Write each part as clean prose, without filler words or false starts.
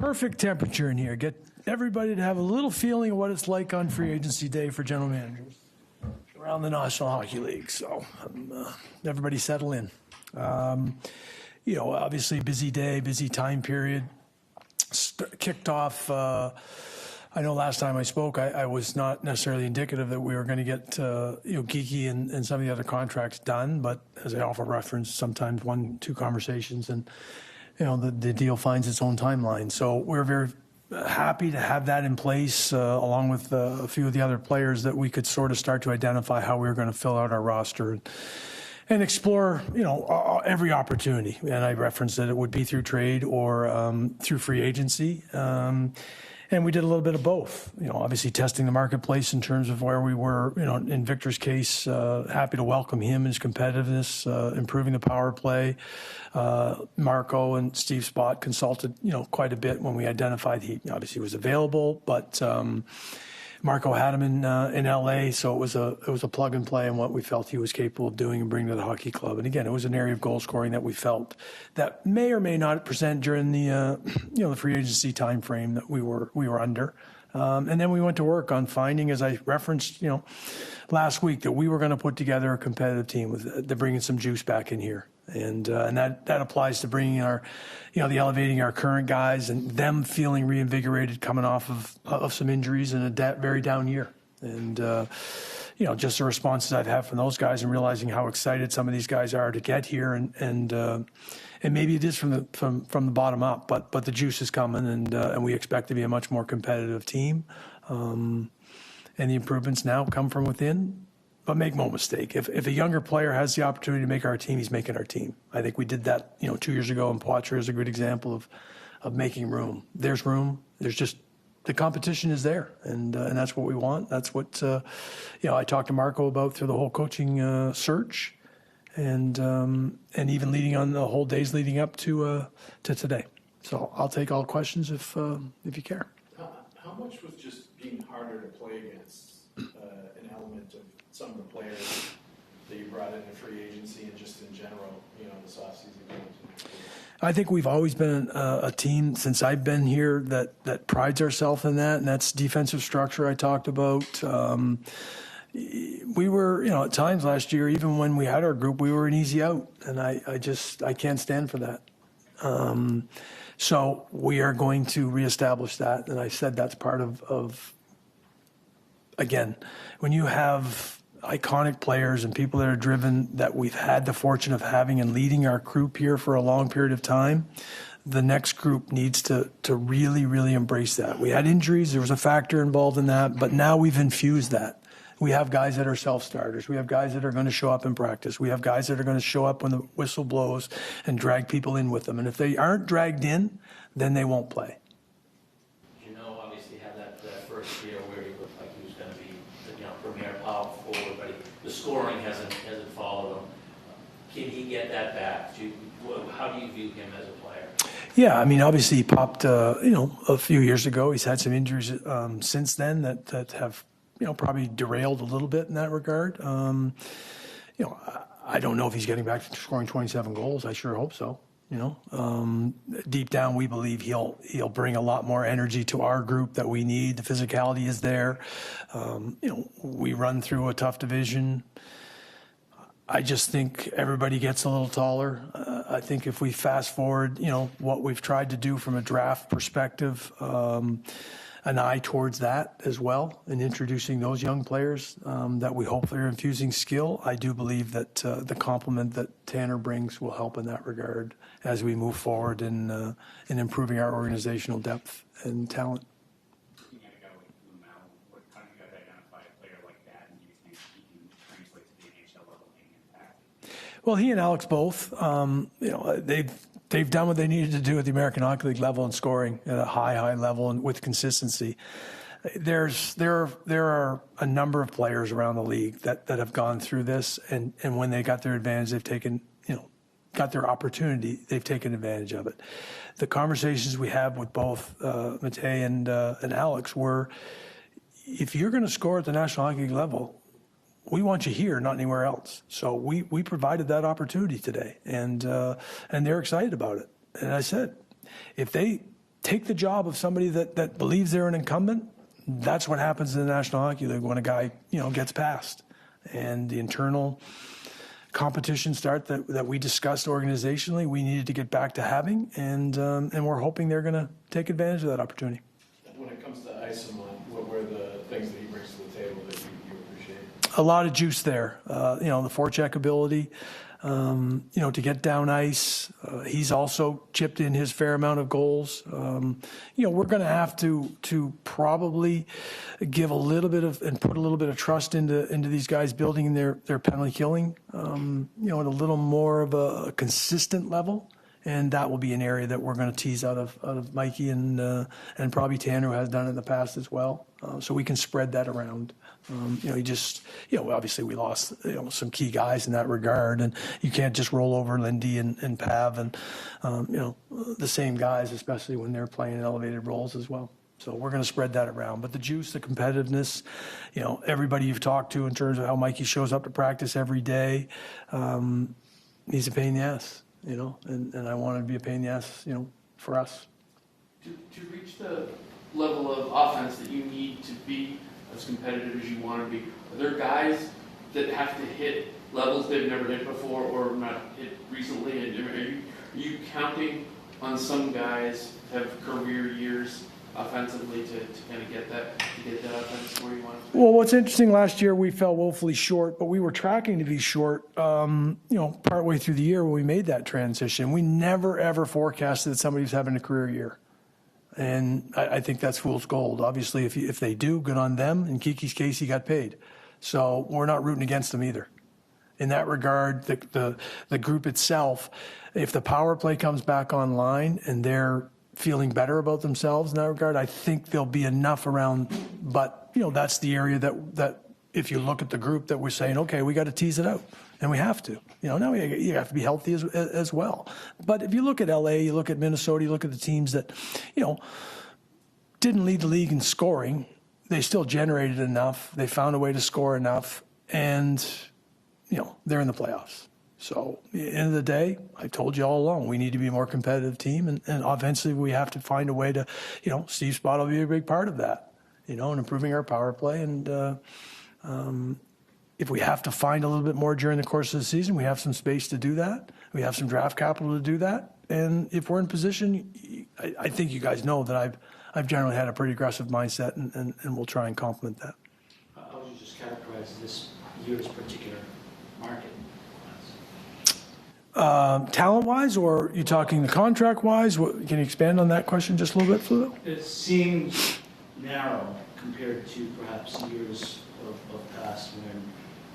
perfect temperature in here. Get everybody to have a little feeling of what it's like on free agency day for general managers around the National Hockey League. So everybody settle in. Obviously busy day, busy time period. Kicked off, I know last time I spoke, I was not necessarily indicative that we were going to get, Geeky and some of the other contracts done, but as I often reference, sometimes 1-2 conversations and, the deal finds its own timeline. So we're very happy to have that in place, along with a few of the other players that we could sort of start to identify how we were going to fill out our roster and explore, every opportunity. And I referenced that it would be through trade or through free agency. And we did a little bit of both, obviously testing the marketplace in terms of where we were, in Victor's case, happy to welcome him, his competitiveness, improving the power play. Marco and Steve Spott consulted, quite a bit when we identified he obviously was available, but Marco had him in LA, so it was a plug and play in what we felt he was capable of doing and bringing to the hockey club. And again, it was an area of goal scoring that we felt that may or may not present during the the free agency time frame that we were under. And then we went to work on finding, as I referenced, last week, that we were going to put together a competitive team with bringing some juice back in here. And that applies to bringing our, the elevating our current guys and them feeling reinvigorated coming off of some injuries in a very down year. And, just the responses I've had from those guys and realizing how excited some of these guys are to get here. And maybe it is from the bottom up, but the juice is coming and we expect to be a much more competitive team. And the improvements now come from within. But make no mistake, if a younger player has the opportunity to make our team, he's making our team. I think we did that, 2 years ago, and Poitras is a good example of making room. There's room. There's just the competition is there, and that's what we want. That's what I talked to Marco about through the whole coaching search, and even leading on the whole days leading up to today. So I'll take all questions if you care. How much was just being harder to play against an element of some of the players that you brought into free agency and just in general, this offseason games? I think we've always been a team since I've been here that prides ourselves in that, and that's defensive structure I talked about. We were, at times last year, even when we had our group, we were an easy out, and I can't stand for that. So we are going to reestablish that, and I said that's part of again, when you have iconic players and people that are driven that we've had the fortune of having and leading our group here for a long period of time, the next group needs to really, really embrace that. We had injuries. There was a factor involved in that, but now we've infused that. We have guys that are self-starters. We have guys that are going to show up in practice. We have guys that are going to show up when the whistle blows and drag people in with them. And if they aren't dragged in, then they won't play. Obviously have that first year where he looked like he was going to be the premier power forward, but the scoring hasn't followed him. Can he get that back? How do you view him as a player? Yeah, obviously he popped, a few years ago. He's had some injuries since then that have, probably derailed a little bit in that regard. I don't know if he's getting back to scoring 27 goals. I sure hope so. Deep down, we believe he'll bring a lot more energy to our group that we need. The physicality is there. We run through a tough division. I just think everybody gets a little taller. I think if we fast forward, what we've tried to do from a draft perspective, an eye towards that as well, and introducing those young players that we hopefully are infusing skill. I do believe that the complement that Tanner brings will help in that regard as we move forward in improving our organizational depth and talent. You got a guy like Blue, how do you guys identify a player like that, and do you think he can translate to the NHL level in impact? Well, he and Alex both, they've done what they needed to do at the American Hockey League level in scoring at a high level and with consistency. There are a number of players around the league that have gone through this, and when they got their advantage, they've taken, got their opportunity, they've taken advantage of it. The conversations we have with both Mate and Alex were, if you're going to score at the National Hockey League level, we want you here, not anywhere else. So we provided that opportunity today, and they're excited about it. And I said, if they take the job of somebody that believes they're an incumbent. That's what happens in the National Hockey League when a guy, gets passed. And the internal competition start that we discussed organizationally, we needed to get back to having, and we're hoping they're going to take advantage of that opportunity. When it comes to Isamon, what were the things that he brings to the table that you appreciate? A lot of juice there. The forecheck ability, to get down ice. He's also chipped in his fair amount of goals. We're going to have to probably give a little bit of and put a little bit of trust into these guys building their penalty killing, at a little more of a consistent level. And that will be an area that we're going to tease out of Mikey and probably Tanner, who has done it in the past as well. So we can spread that around. Obviously we lost, some key guys in that regard, and you can't just roll over Lindy and Pav and, the same guys, especially when they're playing elevated roles as well. So we're going to spread that around. But the juice, the competitiveness, everybody you've talked to in terms of how Mikey shows up to practice every day, he's a pain in the ass. And I want to be a pain in the ass, for us. To reach the level of offense that you need to be as competitive as you want to be, are there guys that have to hit levels they've never hit before or not hit recently? And are you counting on some guys to have career years offensively to kind of get that offense where you want it to be? Well, what's interesting, last year we fell woefully short, but we were tracking to be short, partway through the year when we made that transition. We never, ever forecasted that somebody was having a career year. And I think that's fool's gold. Obviously, if they do, good on them. In Kiki's case, he got paid. So we're not rooting against them either. In that regard, the group itself, if the power play comes back online and they're feeling better about themselves in that regard, I think there'll be enough around. But, that's the area that if you look at the group that we're saying, okay, we got to tease it out. And we have to. Now you have to be healthy as well. But if you look at LA, you look at Minnesota, you look at the teams that, didn't lead the league in scoring, they still generated enough. They found a way to score enough. And, they're in the playoffs. So at the end of the day, I told you all along, we need to be a more competitive team. And offensively, we have to find a way to, Steve Spott will be a big part of that, and improving our power play. And if we have to find a little bit more during the course of the season, we have some space to do that. We have some draft capital to do that. And if we're in position, I think you guys know that I've generally had a pretty aggressive mindset, and we'll try and complement that. How would you just characterize this year's particular market? Talent-wise, or you talking the contract-wise? Can you expand on that question just a little bit, Fluto? It seems narrow compared to perhaps years of past when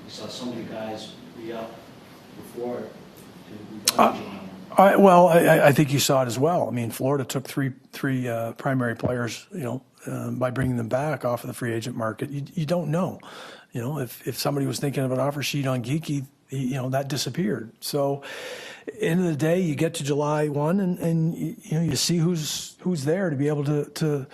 we saw so many guys re-up before to be done. I think you saw it as well. I mean, Florida took three primary players, by bringing them back off of the free agent market. You don't know. If somebody was thinking of an offer sheet on Geeky, that disappeared. So, end of the day, you get to July 1, and you see who's there to be able to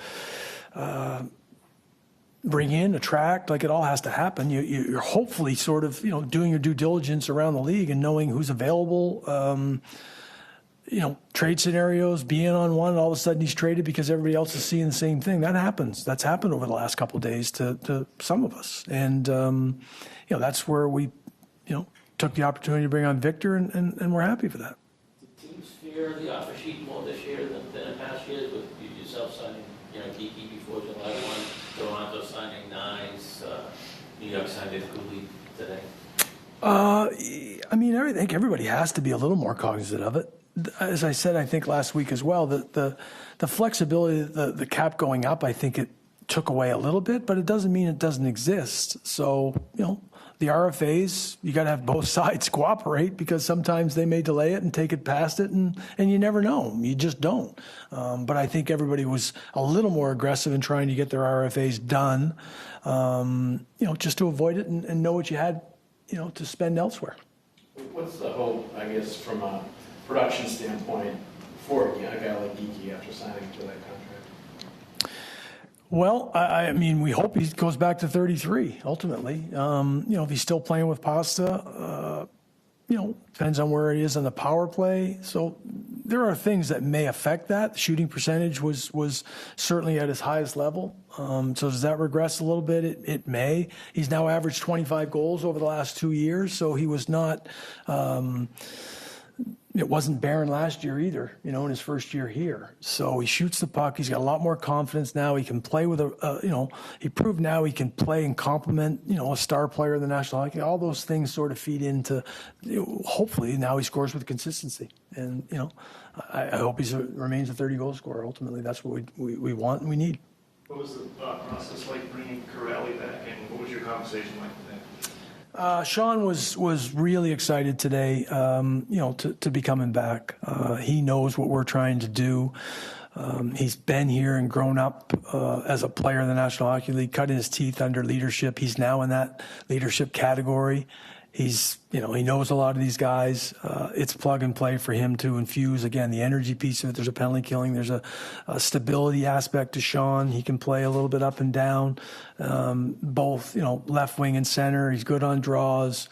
bring in, attract. Like, it all has to happen. You're hopefully sort of doing your due diligence around the league and knowing who's available. Trade scenarios, being on one, and all of a sudden he's traded because everybody else is seeing the same thing. That happens. That's happened over the last couple of days to some of us, and that's where we took the opportunity to bring on Victor, and we're happy for that. Did teams fear the offer sheet more this year than in past years, with yourself signing, Geeky before July 1, Toronto signing Nyes, New York signed Cooley today? I think everybody has to be a little more cognizant of it. As I said, I think last week as well, the flexibility, the cap going up, I think it took away a little bit, but it doesn't mean it doesn't exist. So, the RFAs, you got to have both sides cooperate, because sometimes they may delay it and take it past it, and you never know. You just don't. But I think everybody was a little more aggressive in trying to get their RFAs done, just to avoid it and know what you had, to spend elsewhere. What's the hope, I guess, from a production standpoint for a guy like Geeky after signing to that contract? Well, we hope he goes back to 33 ultimately. If he's still playing with Pasta, depends on where he is on the power play. So there are things that may affect that. The shooting percentage was certainly at his highest level. So does that regress a little bit? It may. He's now averaged 25 goals over the last 2 years, so he was not. It wasn't barren last year either, in his first year here. So he shoots the puck. He's got a lot more confidence now. He can play with he proved now he can play and complement, a star player in the National Hockey. All those things sort of feed into, hopefully now he scores with consistency. And, I hope he remains a 30-goal scorer. Ultimately, that's what we want and we need. What was the process like bringing Corelli back, and what was your conversation like with him? Sean was really excited today, to be coming back. He knows what we're trying to do. He's been here and grown up as a player in the National Hockey League, cutting his teeth under leadership. He's now in that leadership category. He's, he knows a lot of these guys. It's plug and play for him to infuse, again, the energy piece of it. There's a penalty killing. There's a stability aspect to Sean. He can play a little bit up and down, both, left wing and center. He's good on draws.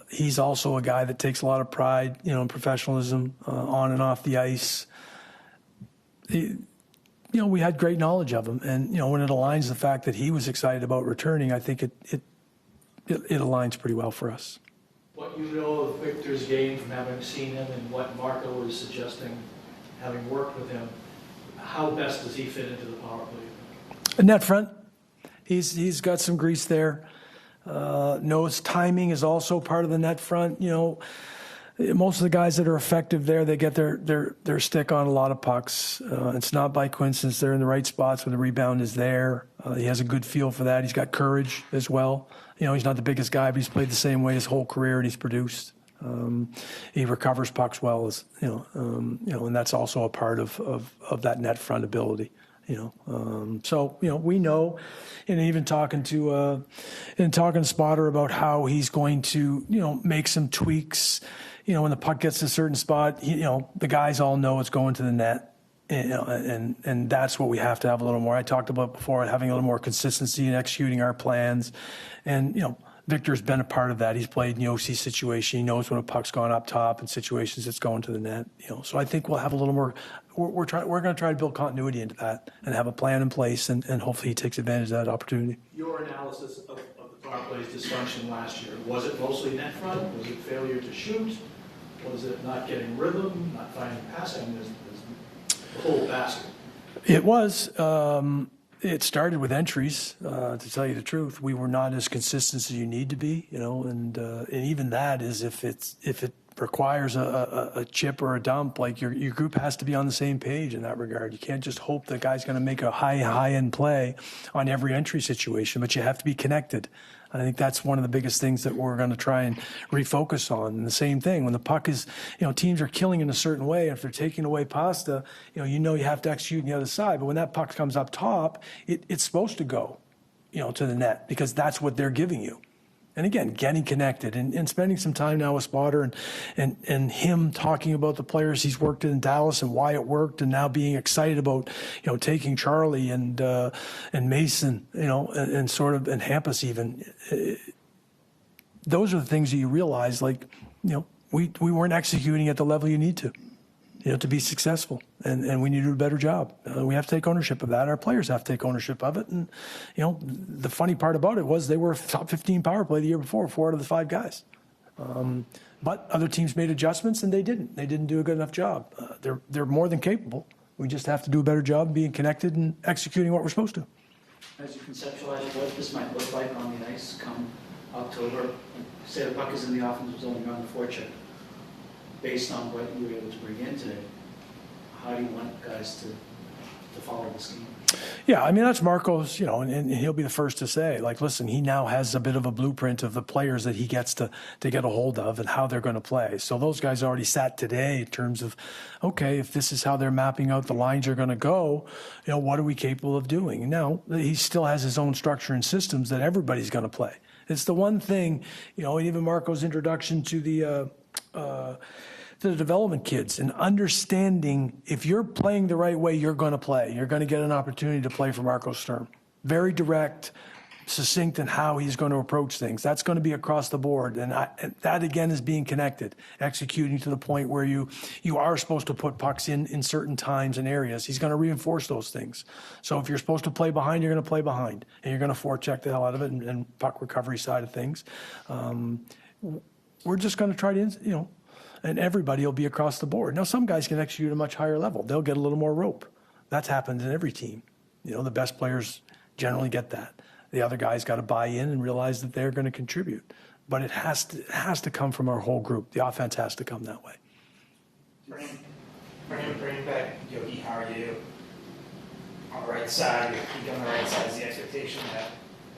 He's also a guy that takes a lot of pride, in professionalism on and off the ice. We had great knowledge of him. And, when it aligns the fact that he was excited about returning, I think it aligns pretty well for us. What you know of Victor's game from having seen him and what Marco was suggesting, having worked with him, how best does he fit into the power play? A net front. He's got some grease there. Knows timing is also part of the net front. Most of the guys that are effective there, they get their stick on a lot of pucks. It's not by coincidence they're in the right spots when the rebound is there. He has a good feel for that. He's got courage as well. He's not the biggest guy, but he's played the same way his whole career, and he's produced. He recovers pucks well, as and that's also a part of that net front ability. So we know, and even talking to Spotter about how he's going to make some tweaks. When the puck gets to a certain spot, the guys all know it's going to the net. And that's what we have to have a little more. I talked about before, having a little more consistency in executing our plans. And, Victor's been a part of that. He's played in the OC situation. He knows when a puck's gone up top in situations it's going to the net. So I think we'll have a little more. We're going to try to build continuity into that and have a plan in place, and hopefully he takes advantage of that opportunity. Your analysis of the power play's dysfunction last year, was it mostly net front? Was it failure to shoot? Was it not getting rhythm, not finding passing? There's the whole basket. It was. It started with entries, to tell you the truth. We were not as consistent as you need to be, and even that is if it requires a chip or a dump, like your group has to be on the same page in that regard. You can't just hope the guy's going to make a high-end play on every entry situation, but you have to be connected. I think that's one of the biggest things that we're going to try and refocus on. And the same thing, when the puck is, teams are killing in a certain way. If they're taking away pasta, you have to execute on the other side. But when that puck comes up top, it's supposed to go, to the net, because that's what they're giving you. And again, getting connected and spending some time now with Spotter and him talking about the players he's worked in Dallas and why it worked, and now being excited about, taking Charlie and Mason, and sort of, and Hampus even. Those are the things that you realize, like, we weren't executing at the level you need to be successful. And we need to do a better job. We have to take ownership of that. Our players have to take ownership of it. And, the funny part about it was they were top 15 power play the year before, 4 out of the 5 guys. But other teams made adjustments, and they didn't. They didn't do a good enough job. They're more than capable. We just have to do a better job being connected and executing what we're supposed to. As you conceptualize what this might look like on the ice come October, say the puck is in the offensive zone, you're on the forecheck, based on what you were able to bring in today, how do you want guys to follow the scheme? Yeah, I mean, that's Marco's, and he'll be the first to say, like, listen, he now has a bit of a blueprint of the players that he gets to get a hold of and how they're going to play. So those guys already sat today in terms of, okay, if this is how they're mapping out the lines are going to go, what are we capable of doing? Now, he still has his own structure and systems that everybody's going to play. It's the one thing, and even Marco's introduction to the development kids, and understanding if you're playing the right way, you're going to play. You're going to get an opportunity to play for Marco Sturm. Very direct, succinct in how he's going to approach things. That's going to be across the board. And that, again, is being connected, executing to the point where you are supposed to put pucks in certain times and areas. He's going to reinforce those things. So if you're supposed to play behind, you're going to play behind. And you're going to forecheck the hell out of it and puck recovery side of things. We're just going to try to, and everybody will be across the board. Now, some guys can execute at a much higher level. They'll get a little more rope. That's happened in every team. The best players generally get that. The other guys got to buy in and realize that they're going to contribute. But it has to come from our whole group. The offense has to come that way. Bring back Yogi, how are you? On the right side, you on the right side is the expectation that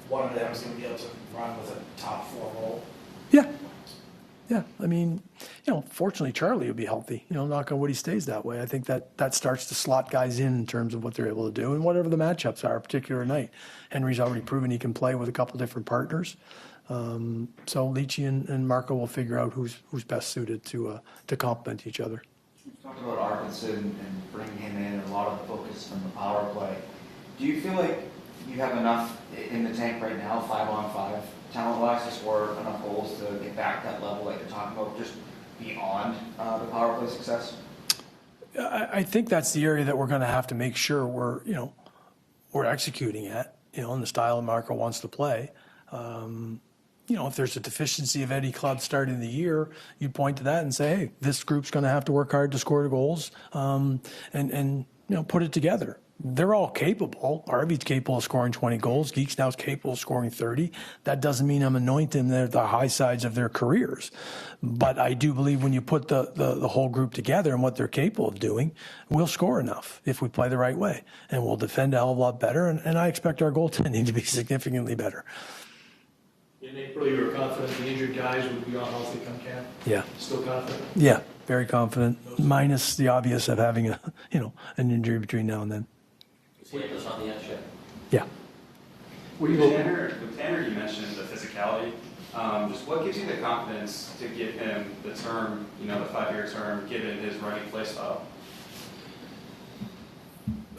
one of them is going to be able to run with a top 4 role. Yeah. I mean, fortunately, Charlie will be healthy. Knock on wood, he stays that way. I think that starts to slot guys in terms of what they're able to do and whatever the matchups are a particular night. Henry's already proven he can play with a couple different partners. So Leachy and Marco will figure out who's best suited to complement each other. You talked about Arvidsson and bringing him in and a lot of the focus from the power play. Do you feel like you have enough in the tank right now, 5-on-5, talent-wise, to score enough goals to get back that level that you're talking about, just beyond the power play success? I think that's the area that we're going to have to make sure we're executing at, in the style Marco wants to play. If there's a deficiency of any club starting the year, you point to that and say, hey, this group's going to have to work hard to score the goals and put it together. They're all capable. Arby's capable of scoring 20 goals. Geeks now is capable of scoring 30. That doesn't mean I'm anointing them at the high sides of their careers. But I do believe when you put the whole group together and what they're capable of doing, we'll score enough if we play the right way. And we'll defend a hell of a lot better. And I expect our goaltending to be significantly better. In April, you were confident the injured guys would be all healthy come camp? Yeah. Still confident? Yeah, very confident. Minus the obvious of having an injury between now and then. Is on the edge yet? Yeah. With Tanner, you mentioned the physicality. Just what gives you the confidence to give him the term, the 5-year term, given his running play style?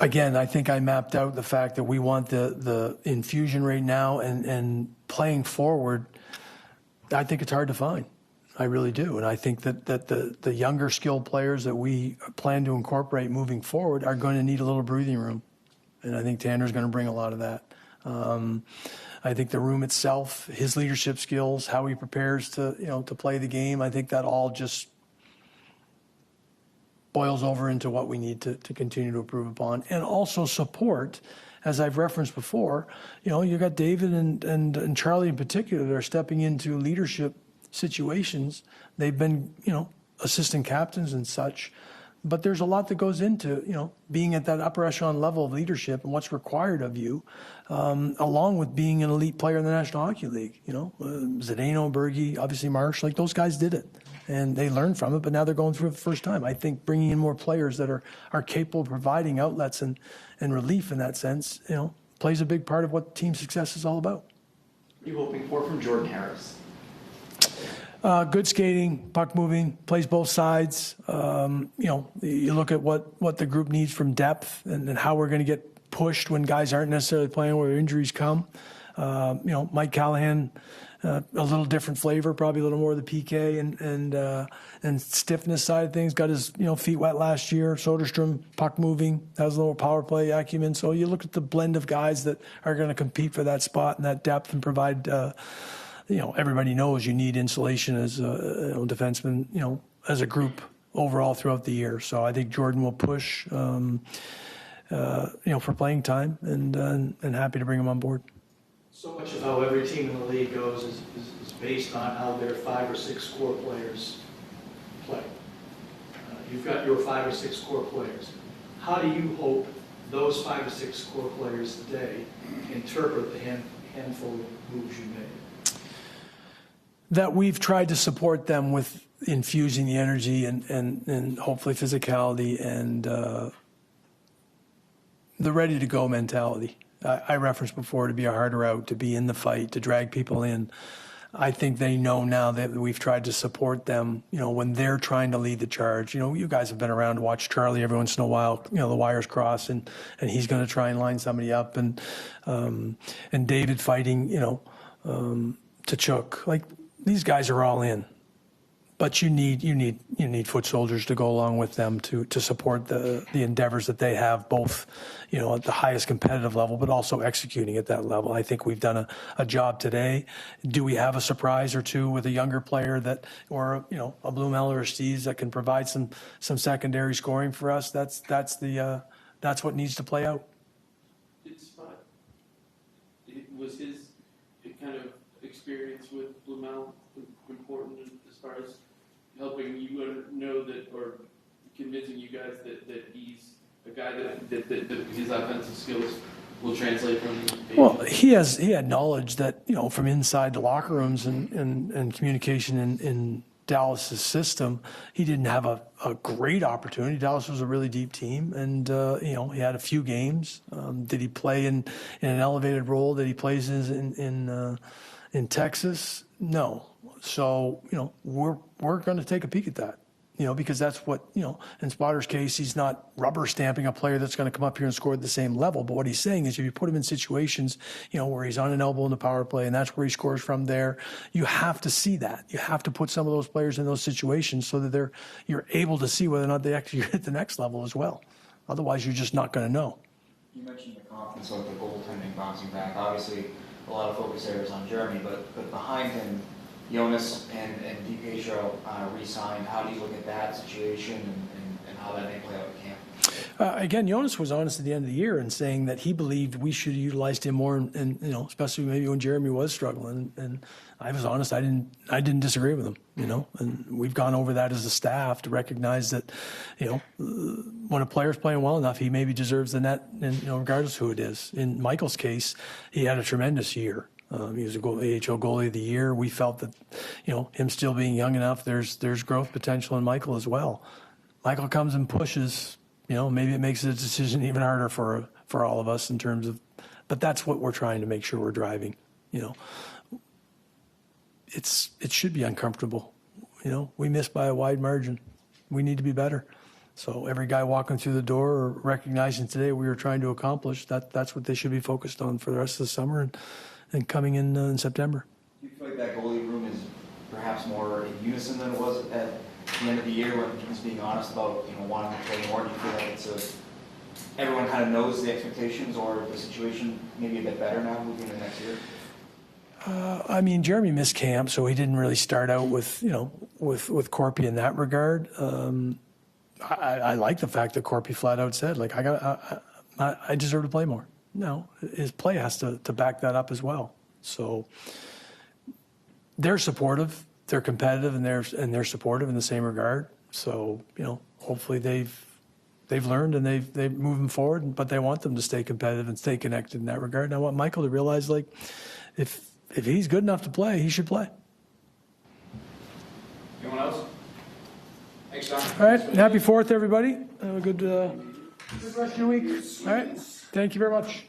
Again, I think I mapped out the fact that we want the infusion rate now and playing forward. I think it's hard to find. I really do. And I think that the younger skilled players that we plan to incorporate moving forward are going to need a little breathing room. And I think Tanner's going to bring a lot of that. I think the room itself, his leadership skills, how he prepares to play the game, I think that all just boils over into what we need to continue to improve upon. And also support, as I've referenced before, you got David and Charlie in particular that are stepping into leadership situations. They've been, assistant captains and such. But there's a lot that goes into, being at that upper echelon level of leadership and what's required of you, along with being an elite player in the National Hockey League. Zdeno, Berge, obviously Marsh, like those guys did it. And they learned from it, but now they're going through it for the first time. I think bringing in more players that are capable of providing outlets and relief in that sense, plays a big part of what team success is all about. What are you hoping for from Jordan Harris? Good skating, puck moving, plays both sides. You look at what the group needs from depth and how we're going to get pushed when guys aren't necessarily playing where injuries come. Mike Callahan, a little different flavor, probably a little more of the PK and stiffness side of things. Got his feet wet last year. Soderstrom, puck moving, has a little power play acumen. So you look at the blend of guys that are going to compete for that spot and that depth and provide. Everybody knows you need insulation as a defenseman, as a group overall throughout the year. So I think Jordan will push, for playing time and happy to bring him on board. So much of how every team in the league goes is based on how their 5 or 6 core players play. You've got your 5 or 6 core players. How do you hope those 5 or 6 core players today interpret the handful of moves you made? That we've tried to support them with infusing the energy and hopefully physicality and the ready-to-go mentality. I referenced before to be a harder out, to be in the fight, to drag people in. I think they know now that we've tried to support them, when they're trying to lead the charge. You guys have been around to watch Charlie every once in a while, the wires cross, and he's going to try and line somebody up, and David fighting, Tkachuk. Like, these guys are all in. But you need foot soldiers to go along with them to support the endeavors that they have, both, at the highest competitive level, but also executing at that level. I think we've done a job today. Do we have a surprise or two with a younger player or a Blumel or a Steves that can provide some secondary scoring for us? That's what needs to play out. Was his kind of experience with Blumel important as far as helping you know that, or convincing you guys that he's a guy that his offensive skills will translate from? Well, he had knowledge that, from inside the locker rooms and communication in Dallas's system, he didn't have a great opportunity. Dallas was a really deep team, and he had a few games. Did he play in an elevated role that he plays in Texas? No. So, we're going to take a peek at that, because that's what, in Spotter's case, he's not rubber stamping a player that's going to come up here and score at the same level. But what he's saying is if you put him in situations, where he's on an elbow in the power play and that's where he scores from there, you have to see that. You have to put some of those players in those situations so that you're able to see whether or not they actually hit the next level as well. Otherwise, you're just not going to know. You mentioned the confidence of the goaltending bouncing back. Obviously, a lot of focus there is on Jeremy, but behind him, Jonas and DiPietro re-signed. How do you look at that situation and how that may play out in camp? Again, Jonas was honest at the end of the year in saying that he believed we should have utilized him more, and especially maybe when Jeremy was struggling. And I was honest; I didn't disagree with him. And we've gone over that as a staff to recognize that, when a player's playing well enough, he maybe deserves the net, and regardless who it is. In Michael's case, he had a tremendous year. He was a AHL goalie of the year. We felt that, him still being young enough, there's growth potential in Michael as well. Michael comes and pushes, maybe it makes the decision even harder for all of us in terms of, but that's what we're trying to make sure we're driving. It should be uncomfortable. We missed by a wide margin. We need to be better. So every guy walking through the door or recognizing today we were trying to accomplish, that's what they should be focused on for the rest of the summer and coming in September. Do you feel like that goalie room is perhaps more in unison than it was at the end of the year when he was being honest about wanting to play more? Do you feel like everyone kind of knows the expectations or the situation maybe a bit better now moving into next year? Jeremy missed camp, so he didn't really start out with Corpy in that regard. I like the fact that Corpy flat out said, I deserve to play more. No, his play has to back that up as well. So they're supportive, they're competitive, and they're supportive in the same regard. So hopefully they've learned and they're moving forward, but they want them to stay competitive and stay connected in that regard. And I want Michael to realize if he's good enough to play, he should play. Anyone else? Thanks, Don. All right, happy 4th, everybody. Have a good rest of your week. All right, thank you very much.